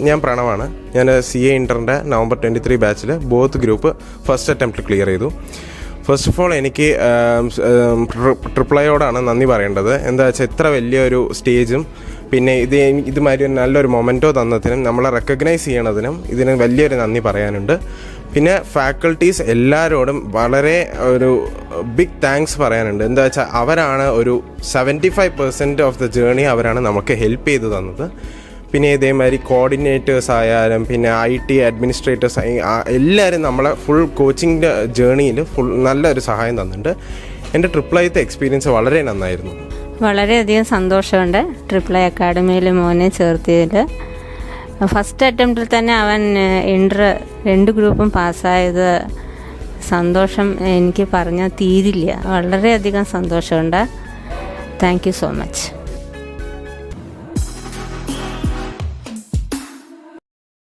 ഞാൻ പ്രണവാണ്. ഞാൻ CA ഇൻ്ററിൻ്റെ November 23 ബാച്ചിൽ both group first attempt clear ചെയ്തു. ഫസ്റ്റ് ഓഫ് ഓൾ എനിക്ക് ട്രിപ്പിളയോടാണ് നന്ദി പറയേണ്ടത്. എന്താ വെച്ചാൽ ഇത്ര വലിയൊരു സ്റ്റേജും പിന്നെ ഇതുമാതിരി നല്ലൊരു മൊമെൻറ്റോ തന്നതിനും നമ്മളെ റെക്കഗ്നൈസ് ചെയ്യണതിനും ഇതിന് വലിയൊരു നന്ദി പറയാനുണ്ട്. പിന്നെ ഫാക്കൽറ്റീസ് എല്ലാവരോടും വളരെ ഒരു ബിഗ് താങ്ക്സ് പറയാനുണ്ട്. എന്താ വെച്ചാൽ അവരാണ് ഒരു 75% ഓഫ് ദ ജേണി അവരാണ് നമുക്ക് ഹെൽപ്പ് ചെയ്ത് തന്നത്. പിന്നെ ഇതേമാതിരി കോർഡിനേറ്റേഴ്സ് ആയാലും പിന്നെ IT അഡ്മിനിസ്ട്രേറ്റേഴ്സ് എല്ലാവരും നമ്മളെ ഫുൾ കോച്ചിങ്ങിൻ്റെ ജേണിയിൽ നല്ലൊരു സഹായം തന്നിട്ടുണ്ട്. എൻ്റെ ട്രിപ്പിളത്തെ എക്സ്പീരിയൻസ് വളരെ നന്നായിരുന്നു. വളരെയധികം സന്തോഷമുണ്ട് ട്രിപ്പിൾ അക്കാഡമിയിൽ മോനെ ചേർത്തിയതിൽ. ഫസ്റ്റ് അറ്റംപ്റ്റിൽ തന്നെ അവൻ ഇൻ്റർ 2 ഗ്രൂപ്പും പാസ്സായത് സന്തോഷം എനിക്ക് പറഞ്ഞാൽ തീരില്ല. വളരെയധികം സന്തോഷമുണ്ട്. Thank you so much.